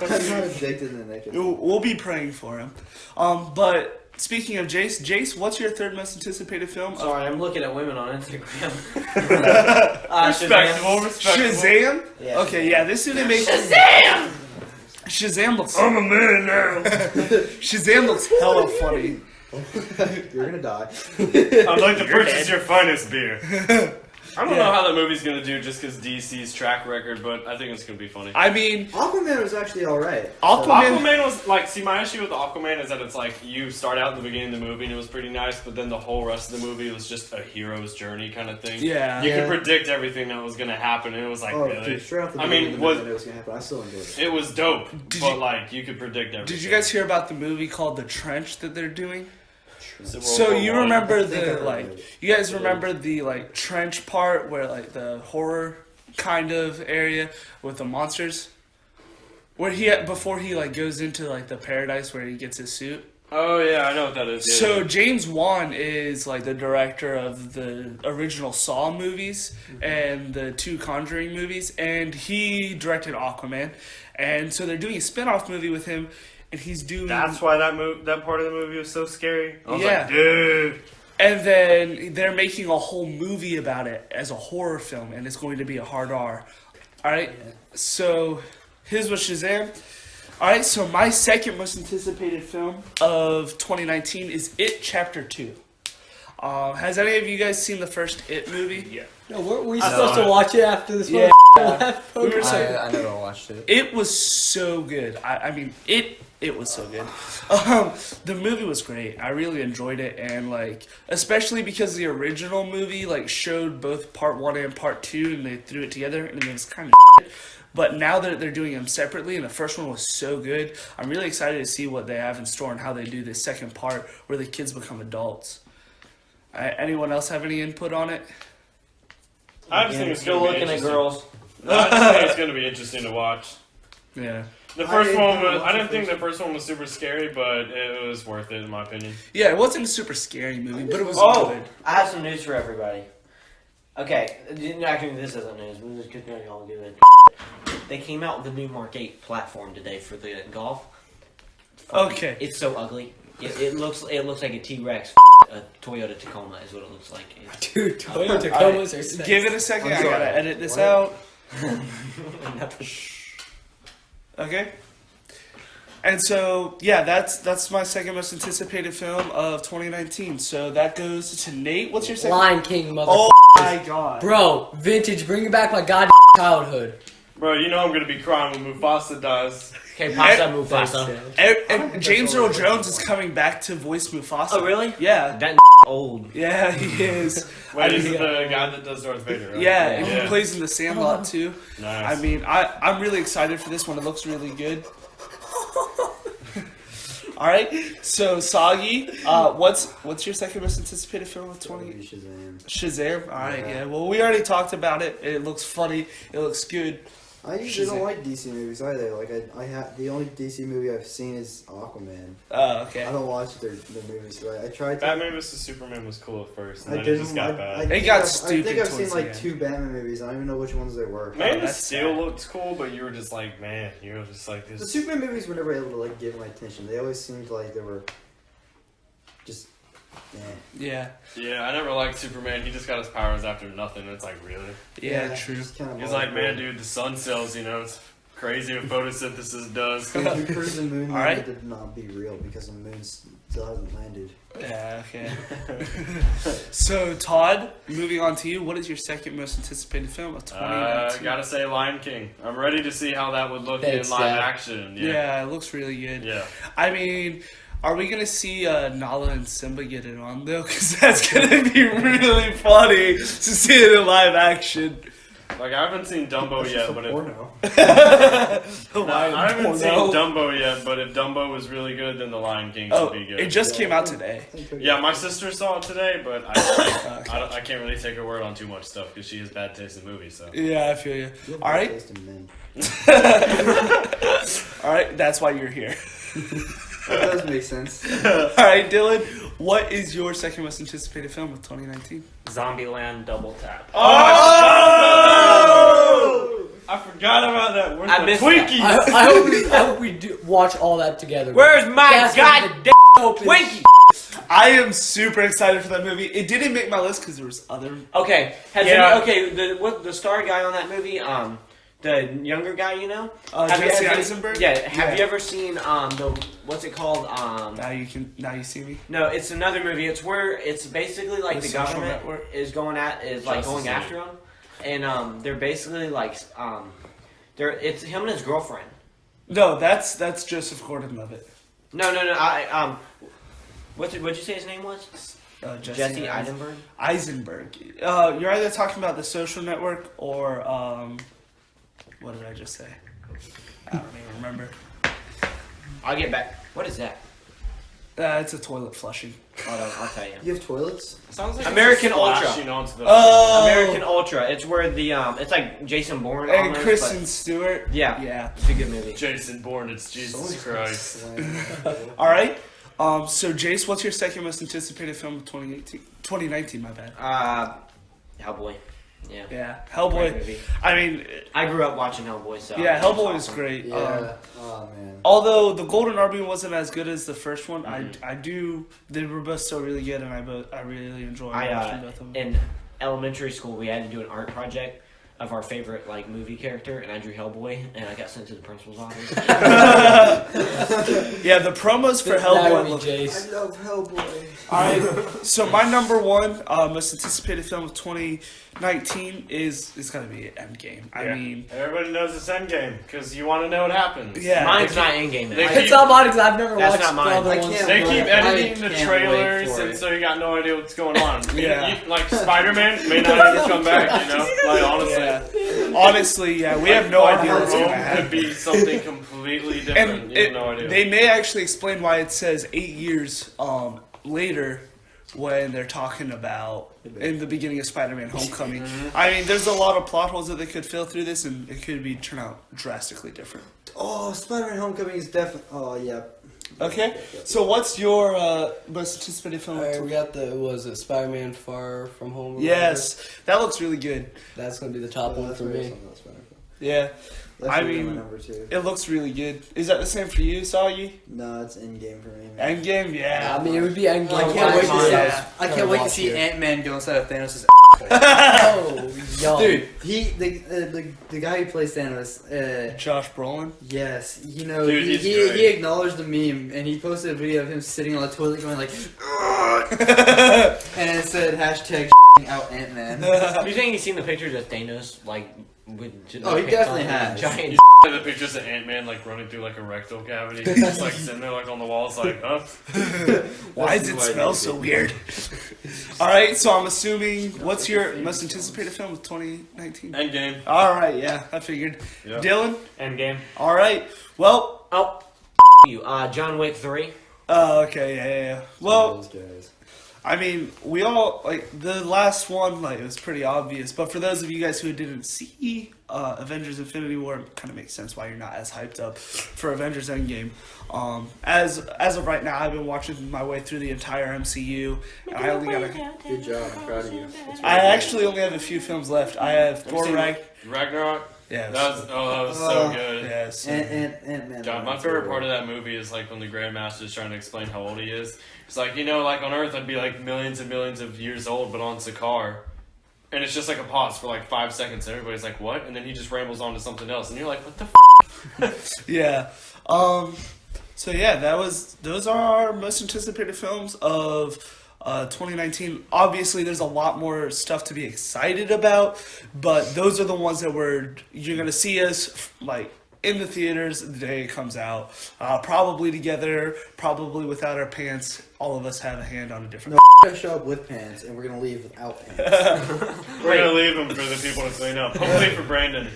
not addicted to nicotine. we'll be praying for him. But speaking of Jace, what's your third most anticipated film? Sorry, I'm looking at women on Instagram. Respectable, respectable. Shazam? Yeah, Okay, yeah, this didn't make Shazam! Shazam looks. I'm a man now. Shazam looks hella funny. You're gonna die. I'd like to purchase your finest beer. I don't know how that movie's gonna do just because DC's track record, but I think it's gonna be funny. I mean, Aquaman was actually alright. Aquaman was like, see, my issue with Aquaman is that it's like you start out in the beginning of the movie and it was pretty nice, but then the whole rest of the movie was just a hero's journey kind of thing. Yeah. You Yeah. could predict everything that was gonna happen, and it was like, Oh, really? dude, straight off the I beginning, mean, I was knew it was gonna happen. I still enjoyed it. it was dope, Did but you- like you could predict everything. did you guys hear about the movie called The Trench that they're doing? Is it World So War you One? remember I think I the heard like, of it. you guys remember the like trench part where like the horror kind of area with the monsters, where before he like goes into like the paradise where he gets his suit. Oh yeah, I know what that is. Yeah, So yeah. James Wan is like the director of the original Saw movies and the two Conjuring movies, and he directed Aquaman, and so they're doing a spin-off movie with him, and he's doing. That's why that part of the movie was so scary. I was Yeah. like, dude. And then they're making a whole movie about it as a horror film, and it's going to be a hard R. All right, so his was Shazam. All right, so my second most anticipated film of 2019 is It Chapter 2. Has any of you guys seen the first It movie? Yeah. No, were we I supposed saw to it. watch it after this Yeah. one? left? We were saying I never watched it. it was so good. I mean, it was so good. The movie was great. I really enjoyed it, and like especially because the original movie like showed both part 1 and part 2, and they threw it together, and it was kind of. but now that they're doing them separately, and the first one was so good, I'm really excited to see what they have in store and how they do this second part where the kids become adults. Anyone else have any input on it? I just think it's Still going to be looking at interesting. girls. I just think it's going to be interesting to watch. Yeah. The first I one didn't was. watch I didn't the think the first first one was super scary, but it was worth it in my opinion. Yeah, it wasn't a super scary movie, but it was Oh, good. I have some news for everybody. Okay, actually, this isn't news. We'll just get y'all give it. They came out with the new Mark 8 platform today for the golf. Okay. It's so ugly. It looks like a T-Rex. A Toyota Tacoma is what it looks like. Dude, Toyota Tacomas are sick. Give it a second. I'm I sorry. gotta edit this What? out. Okay. And so, yeah, that's my second most anticipated film of 2019. So that goes to Nate. What's your second? Lion King, mother. Oh my god. Bro, vintage, bringing back my goddamn childhood. Bro, you know I'm going to be crying when Mufasa dies. Okay, Pasta Mufasa. And James Earl Jones is coming back to voice Mufasa. Oh, really? Yeah. That old. Yeah, he is. Wait, is mean, it the guy that does Darth Vader, right? yeah, and Yeah. he plays in The Sandlot too. Nice. I mean, I'm really excited for this one. It looks really good. All right, so Soggy, what's your second most anticipated film of 20? Shazam. Shazam. All right, Yeah. yeah. Well, we already talked about it. It looks funny. It looks good. I usually Shazam. don't like DC movies either. Like the only DC movie I've seen is Aquaman. Oh, I okay. don't watch their movies. So I tried to. Batman vs Superman was cool at first, and I then it didn't. just got bad. It got I stupid think I've towards seen the like end. 2 Batman movies. I don't even know which ones they were. Man of that's Steel sad. looked cool, but you were just like, man, you were just like The this. Superman movies were never able to like get my attention. They always seemed like they were just. Yeah. Yeah, I never liked Superman. He just got his powers after nothing. It's like, really? Yeah, true. Just kind of He's like, man, dude, the sun cells, it's crazy what photosynthesis does. Tom Cruise and Moon All right. did not be real because the moon still hasn't landed. Yeah, okay. So, Todd, moving on to you, what is your second most anticipated film of 2019? Gotta say Lion King. I'm ready to see how that would look Thanks, in live Dad. action. Yeah. Yeah, it looks really good. Yeah. I mean, are we gonna see Nala and Simba get it on though? Because that's gonna be really funny to see it in live action. Like, I haven't seen Dumbo yet, but if, Porno. I haven't seen Dumbo yet, but if Dumbo was really good, then The Lion King should Oh, be good. it just came out today. Yeah, my sister saw it today, but I can't really take her word on too much stuff because she has bad taste in movies. So Yeah, I feel you. You have All bad right, taste in men. all right, that's why you're here. That does make sense. All right, Dylan, what is your second most anticipated film of 2019? Zombieland Double Tap. Oh! I forgot about that. Where's I my missed Twinkies? I hope we do watch all that together. Where's my Yes, goddamn open. Twinkie? I am super excited for that movie. It didn't make my list because there was other. Okay, Yeah. the star guy on that movie, the younger guy, Jesse Eisenberg. Yeah, have you ever seen what's it called? Now you see me. No, it's another movie. It's where it's basically like The the Social government Network? is going Justice after him, and they're basically like it's him and his girlfriend. No, that's Joseph Gordon-Levitt. No. What'd you say his name was? Jesse Eisenberg. Eisenberg. You're either talking about The Social Network or what did I just say? I don't even remember. I'll get back. What is that? It's a toilet flushing. I'll tell you. You have toilets? Sounds like American it's Ultra. splashing onto the American Ultra. It's where the it's like Jason Bourne And almost, Kristen but- Stewart. Yeah. Yeah. It's a good movie. Jason Bourne. It's Jesus Christ. All right. So Jace, what's your second most anticipated film of 2019? My bad. Hellboy. Yeah. Yeah, Great Hellboy. movie. I mean, I grew up watching Hellboy, so yeah, it was Hellboy is awesome. great. Yeah. Oh man. Although the Golden Army wasn't as good as the first one, Mm-hmm. they were both so really good, and I really enjoyed watching both of them. In elementary school, we had to do an art project of our favorite movie character, and I drew Hellboy, and I got sent to the principal's office. Yeah, the promos for That Hellboy would be look. Jace. I love Hellboy. Alright, so my number one most anticipated film of 2019 is gotta be Endgame. I Yeah. mean, Everybody knows it's Endgame because you want to know what happens. yeah, Mine's not in-game. They It's not mine because I've never That's watched not mine. the other I ones. can't They keep I editing the can't wait trailers, for and it. so you got no idea what's going on. Yeah. Like Spider-Man may not ever come back, Like honestly, Yeah. Honestly, yeah, we have no idea what's going to Home happen. could be something completely different. And You have no idea. they may actually explain why it says 8 years later when they're talking about in the beginning of Spider-Man Homecoming. I mean, there's a lot of plot holes that they could fill through this, and it could turn out drastically different. Oh, Spider-Man Homecoming is definitely. Oh yeah. Okay, so what's your most anticipated film? Alright, we got Spider-Man Far From Home? or Yes, that looks really good. whatever? That's gonna be the top one for me. Yeah, That's I really mean, my number 2. it looks really good. Is that the same for you, Soggy? No, it's Endgame for me. Man. Endgame, yeah. I mean, it would be Endgame. I can't wait to see. Yeah. I can't wait to see Ant-Man go inside of Thanos' Oh, yo. Dude, the guy who plays Thanos, Josh Brolin. yes, you know, Dude, he's He great. acknowledged the meme and he posted a video of him sitting on the toilet going like, and it said hashtag out Ant-Man. Do you think he's seen the pictures of Thanos like with? Oh, he definitely has. Giant. The pictures of Ant-Man like running through like a rectal cavity, just like sitting there like on the walls, like, huh? Why does it smell so weird? All right, so I'm assuming, what's your most anticipated film of 2019? Endgame. All right, yeah, I figured. Yeah. Dylan? Endgame. All right, well, Oh, you. John Wick 3. okay, yeah. Well, those guys. I mean, we all, like, the last one, like, it was pretty obvious, but for those of you guys who didn't see Avengers Infinity War, it kind of makes sense why you're not as hyped up for Avengers Endgame. As of right now, I've been watching my way through the entire MCU, and I only got Good job, I'm proud of you. I actually only have a few films left. I have Thor Ragnarok. Yeah, That was so good. yeah, so- Ant-Man. God, my favorite part of that movie is like when the Grandmaster is trying to explain how old he is. It's like, you know, like on Earth I'd be like millions and millions of years old, but on Sakaar, and it's just like a pause for like 5 seconds, and everybody's like, what? And then he just rambles on to something else, and you're like, what the f? yeah. So yeah, those are our most anticipated films of 2019. Obviously, there's a lot more stuff to be excited about, but those are the ones that you're gonna see us like in the theaters the day it comes out. Probably together, probably without our pants. All of us have a hand on a different. We're gonna show up with pants, and we're gonna leave without pants. We're gonna leave him for the people to clean up. Hopefully for Brandon.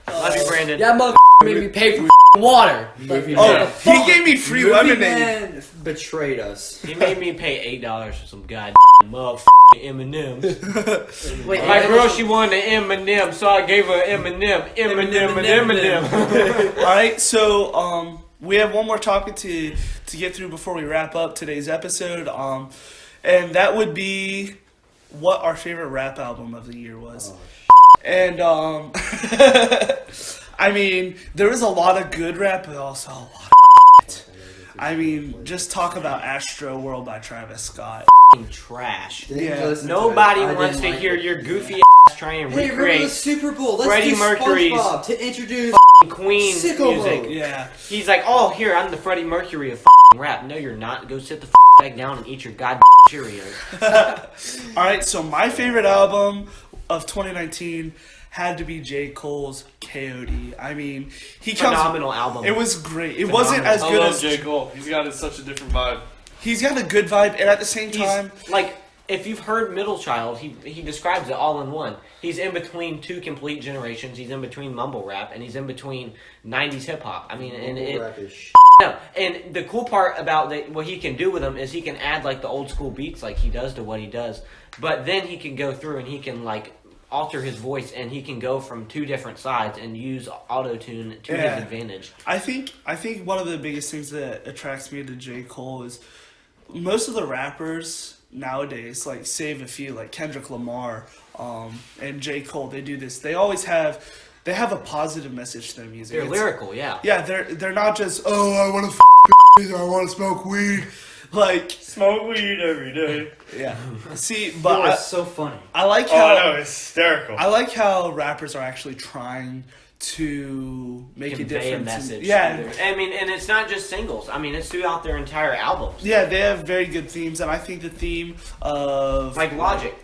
Love you, Brandon. Yeah, motherfucker made me pay for water. Oh, he gave me free Movie lemonade. Man betrayed us. He made me pay $8 for some goddamn motherfucking M&M's. Wait, My girl, she wanted an M&M, so I gave her an M&M. All right, so we have one more topic to get through before we wrap up today's episode, and that would be what our favorite rap album of the year was. And I mean, there was a lot of good rap, but also a lot of shit. I mean, just talk about Astro World by Travis Scott. Trash. Yeah. Nobody I wants to didn't like hear it. your goofy ass try and Hey, remember the recreate Super Bowl? Let's Freddie do Mercury's SpongeBob to introduce Queen Sicko music. Mode. Yeah. He's like, oh, here, I'm the Freddie Mercury of rap. No, you're not. Go sit the back down and eat your goddamn Cheerios. All right, so my favorite album of 2019 had to be J. Cole's K.O.D. I mean, he comes. Phenomenal album. It was great. It wasn't as I good love as J. Cole. He's got such a different vibe. He's got a good vibe, and at the same time, He's, like, if you've heard Middle Child, he describes it all in one. He's in between two complete generations. He's in between mumble rap, and he's in between 90s hip-hop. I mean, and it... Rap is sh- No, and the cool part about what he can do with them is he can add, like, the old school beats like he does to what he does. But then he can go through and he can, like, alter his voice, and he can go from two different sides and use auto-tune to his advantage. I think one of the biggest things that attracts me to J. Cole is most of the rappers nowadays, like save a few, like Kendrick Lamar and J. Cole, they do this. They always have a positive message to their music. They're lyrical, yeah. Yeah, they're not just, oh, I want to I want to smoke weed. Like, Smoke weed every day. yeah. See, It but was so funny. I like Oh, how I know, hysterical. I like how rappers are actually trying to make a Convey a difference. message. Yeah. I mean, and it's not just singles. I mean, it's throughout their entire albums. Yeah, they have very good themes, and I think the theme of Like Logic,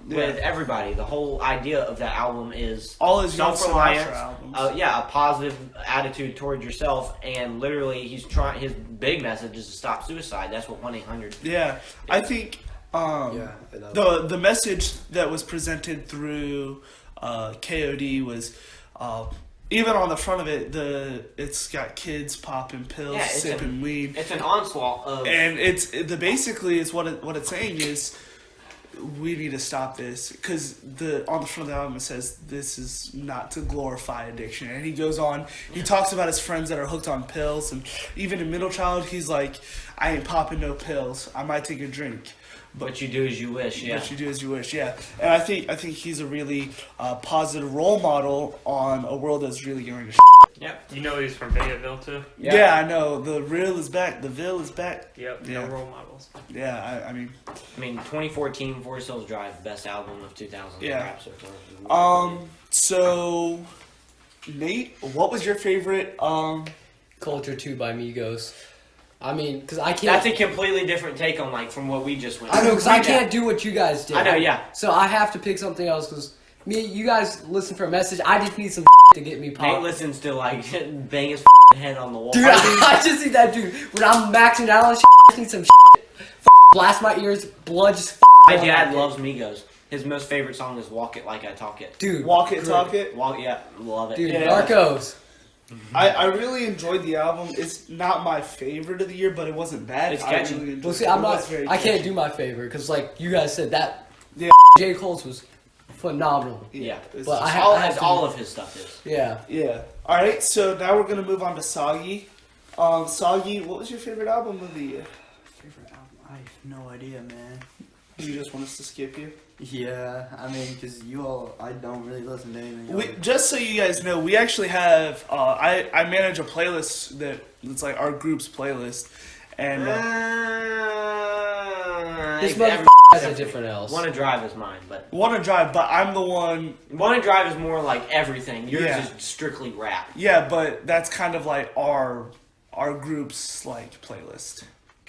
with Yeah. everybody, the whole idea of that album is all his Young Sinatra self-reliance, albums. a positive attitude towards yourself, and literally, his big message is to stop suicide. That's what 1-800. Yeah, I think The message that was presented through KOD was even on the front of it, it's got kids popping pills, sipping weed. It's an onslaught of, and basically it's what it's saying is we need to stop this, because on the front of the album it says this is not to glorify addiction, and he goes on, he talks about his friends that are hooked on pills, and even in Middle Child he's like, I ain't popping no pills, I might take a drink. But you do as you wish, yeah. But you do as you wish, yeah. And I think he's a really positive role model on a world that's really going to Yep. You know he's from Fayetteville too? Yeah, I know. The real is back. The Ville is back. Yep, yeah. No role models. Yeah, I mean... 2014, Forest Hills Drive, best album of 2000. Yeah. So, Nate, what was your favorite... Culture 2 by Migos. I mean, because I can't... That's a completely different take on, from what we just went I know, through. because I can't do what you guys did. I know, yeah. So I have to pick something else, because you guys listen for a message. I just need some to get me Nate popped. listens to, bang his head on the wall. Dude, I just need that dude. When I'm maxing out on I just need some blast my ears, blood just My dad loves Migos. His most favorite song is Walk It Like I Talk It. Dude. Walk It, Talk It? Love it. Dude, Yeah. Narcos. I really enjoyed the album. It's not my favorite of the year, but it wasn't bad. It's catchy. I really enjoyed Well, see, it. I'm It not. was very I can't catchy. do my favorite because, you guys said that. Yeah. J. Cole's was phenomenal. Yeah. It's But just- I have all of his stuff is. Yeah. Yeah. All right, so now we're going to move on to Soggy. Soggy, what was your favorite album of the year? Favorite album? I have no idea, man. You just want us to skip you? Yeah, I mean, because I don't really listen to anything. Just so you guys know, we actually have, I manage a playlist that's like our group's playlist. And This motherfucker has a different else. Wanna Drive is mine, but Wanna Drive, but I'm the one. Wanna Drive is more like everything. Yours Yeah. is strictly rap. Yeah, but that's kind of like our group's playlist.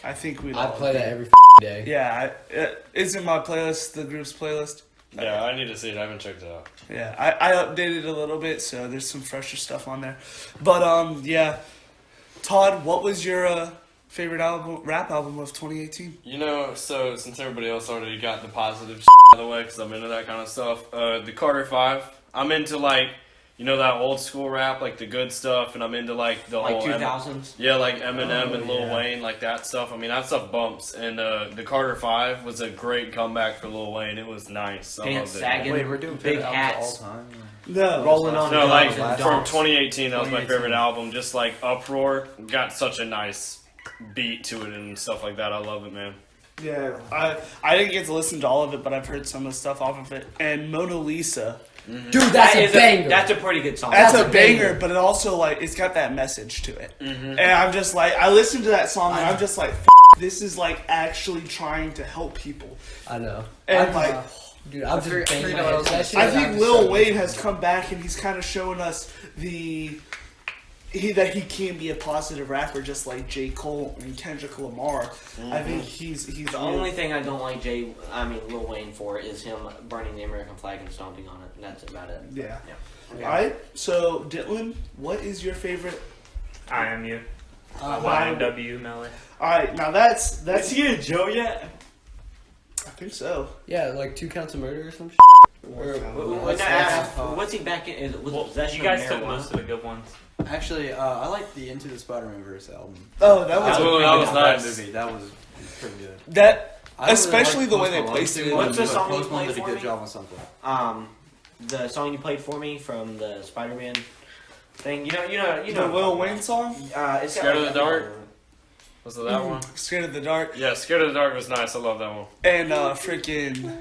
I think we. I play that every day. Yeah, isn't my playlist the group's playlist? Yeah, I need to see it. I haven't checked it out. Yeah, I updated it a little bit, so there's some fresher stuff on there. But yeah, Todd, what was your favorite rap album of 2018? So since everybody else already got the positive out of the way, because I'm into that kind of stuff, the Carter 5. I'm into that old school rap, the good stuff, and I'm into the whole 2000s. Yeah, Eminem and Lil Wayne, that stuff. I mean, that stuff bumps. And the Carter 5 was a great comeback for Lil Wayne. It was nice. I Pants loved it. sagging. Wait, we're doing big favorite hats. albums of all time? No, Rolling on No, drums and from dunks. 2018, that was my 2018. favorite album. Just Uproar got such a nice beat to it and stuff like that. I love it, man. Yeah, I didn't get to listen to all of it, but I've heard some of the stuff off of it. And Mona Lisa. Dude, that's a banger. That's a pretty good song. That's That's a a banger, banger. but it also it's got that message to it. And I'm just I listened to that song and I'm just this is actually trying to help people. I know. And Dude, I'm just figured banging my out head. what That else shit I is think actually Lil so Wayne good. has come back and he's kind of showing us that he can be a positive rapper just like J. Cole and Kendrick Lamar. I think he's The only thing I don't like Lil Wayne for is him burning the American flag and stomping on it. And that's about it. Yeah. Alright, so Dylan, what is your favorite? I Am You. Why- YNW Melly. Alright, now that's Is he a Joe yet? I think so. Yeah, 2 counts of murder or some shit. What's he back in? Was Well, possession you guys of took marijuana? most of the good ones. Actually, I like the Into the Spider-Man verse album. Oh, that was that was nice. Movie. That was pretty good. that I don't especially like the way Post they Malone placed too, it. What's the but song you Post Malone played did a for good me? job on something. The song you played for me from the Spider-Man thing. You know. The Lil Wayne song? It's got Scared of the Dark? Was it that one? Scared of the Dark. Yeah, Scared of the Dark was nice. I love that one. And freaking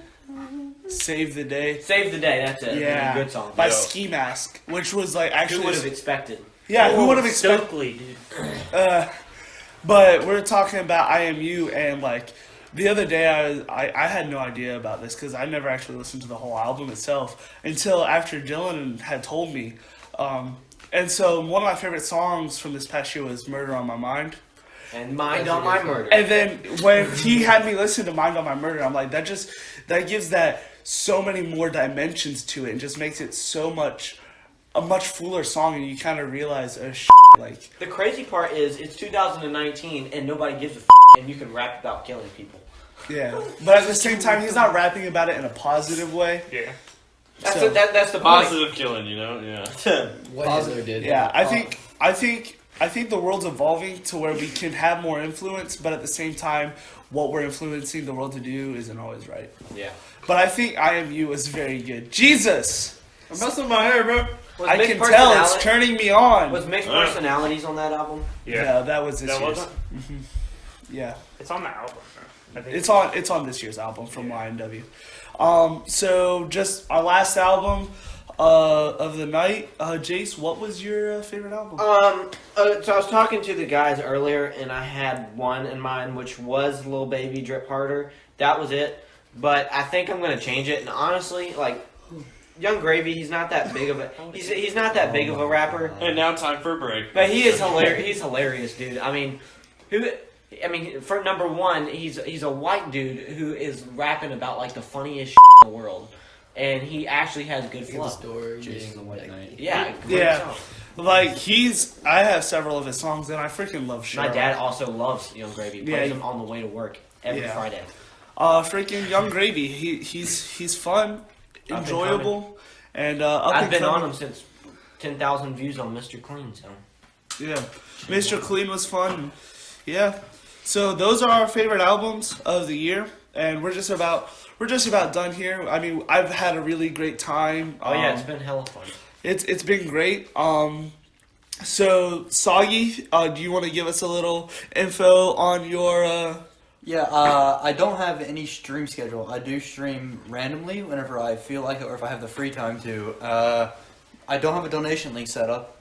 Save the Day. Save the Day. That's it. Yeah. Good song. By Yo. Ski Mask, which was Who actually would have expected? yeah, who would have expected? Stokely, dude. But we're talking about IMU, and the other day I had no idea about this because I never actually listened to the whole album itself until after Dylan had told me. And so one of my favorite songs from this past year was Murder on My Mind. And Mind on My Murder. And then when he had me listen to Mind on My Murder, I'm like, that gives that so many more dimensions to it and just makes it a much fuller song, and you kind of realize, The crazy part is it's 2019 and nobody gives a and you can rap about killing people. Yeah, but at the same time, he's not rapping about it in a positive way. Yeah. That's So- that's the point. Positive killing, you know? Yeah. What Hitler did. Yeah, I think the world's evolving to where we can have more influence, but at the same time, what we're influencing the world to do isn't always right. Yeah. But I think I Am You was very good. Jesus, I'm messing with my hair, bro. Was I mixed can tell it's personality- turning me on. Was mixed personalities on that album? Yeah. No, that was this That year's. wasn't. Yeah, It's on the album. I think. it's on this year's album from YNW. So just our last album of the night. Jace, what was your favorite album? So I was talking to the guys earlier, and I had one in mind, which was Lil Baby Drip Harder. That was it. But I think I'm gonna change it. And honestly, like Young Gravy, he's not that big of a he's not that big of a rapper. And now time for a break. But he is hilarious. He's hilarious, dude. I mean, for number one, he's a white dude who is rapping about like the funniest shit in the world, and he actually has good flow. Jason the White Knight. Yeah, great Yeah. song. Like I have several of his songs, and I freaking love My Cheryl. dad also loves Young Gravy. Plays Yeah. him on the way to work every Yeah. Friday. Freaking Young Gravy. He's fun, been enjoyable, and up I've and been on coming. him since 10,000 views on Mr. Clean. So Yeah, Mr. Clean was fun. Yeah, so those are our favorite albums of the year, and we're just about done here. I mean, I've had a really great time. yeah, it's been hella fun. It's been great. So Soggy, do you want to give us a little info on your? Yeah, I don't have any stream schedule. I do stream randomly whenever I feel like it or if I have the free time to. I don't have a donation link set up.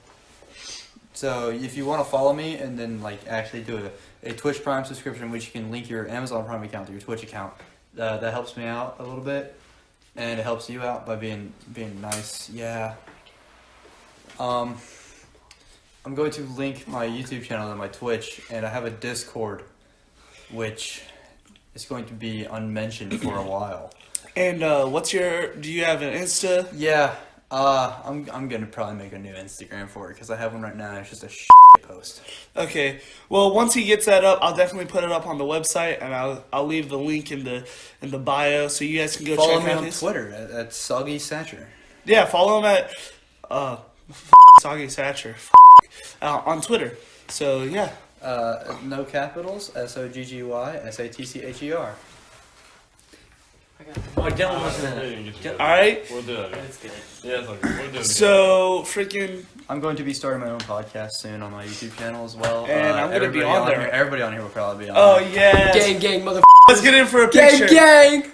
So if you want to follow me and then like actually do a Twitch Prime subscription, which you can link your Amazon Prime account to your Twitch account, that helps me out a little bit, and it helps you out by being nice. Yeah. I'm going to link my YouTube channel and my Twitch, and I have a Discord, which is going to be unmentioned for a while. And do you have an Insta? Yeah, I'm gonna probably make a new Instagram for it because I have one right now and it's just a post. Okay. Well, once he gets that up, I'll definitely put it up on the website, and I'll leave the link in the bio so you guys can go Follow check me out on his. Twitter at Soggy Satcher. Yeah, follow him at Soggy Satcher on Twitter. So yeah. No capitals. SOGGY SATCHER. Oh, Dylan wasn't in it. All right. We'll do it. That's good. Yeah, it's like, we'll do it. So freaking. I'm going to be starting my own podcast soon on my YouTube channel as well. And I'm gonna be everybody on there. Here, everybody on here will probably be on. Oh there. yes. Gang, mother. Let's get in for a picture. Gang.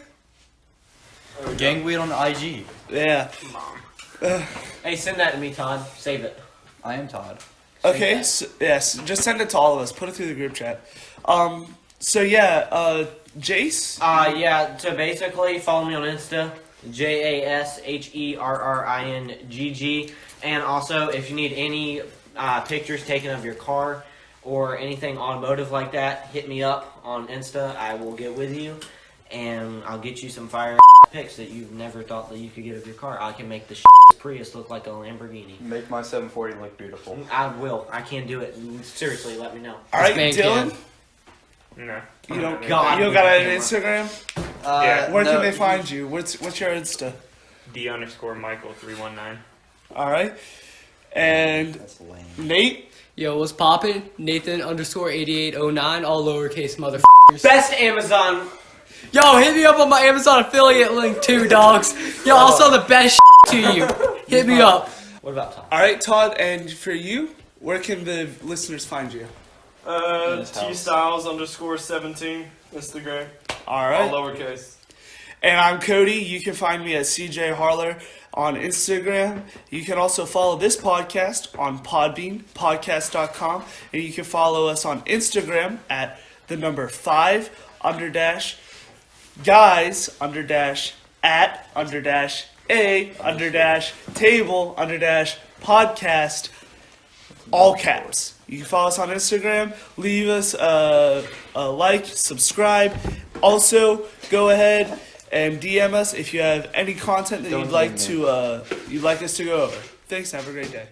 Gangweed on IG. Yeah. Hey, send that to me, Todd. Save it. I am Todd. Okay. So, yes. Just send it to all of us. Put it through the group chat. So yeah. Jace. Yeah. So basically, follow me on Insta, JASHERRINGG, and also if you need any pictures taken of your car or anything automotive like that, hit me up on Insta. I will get with you, and I'll get you some fire pics that you've never thought that you could get of your car. I can make the Prius look like a Lamborghini. Make my 740 look beautiful. I will. I can do it. Seriously, let me know. All right, man Dylan. can. No. You don't. God, you don't got an Instagram? Yeah. Where no, can they find you? What's your Insta? D_Michael319. All right. And That's lame. Nate. Yo, what's poppin'? Nathan_8809, all lowercase motherfuckers. Best Amazon. Yo, hit me up on my Amazon affiliate link too, dogs. Yo, I'll sell the best to you. Hit me up. What about Todd? All right, Todd. And for you, where can the listeners find you? Tstyles_17 Instagram. All All right. lowercase. And I'm Cody. You can find me at CJ Harler on Instagram. You can also follow this podcast on Podbean, podcast.com. And you can follow us on Instagram at the number 5_guys_at_ a_table_podcast, all caps. You can follow us on Instagram, leave us a like, subscribe. Also, go ahead and DM us if you have any content that you'd like us to go over. Thanks, have a great day.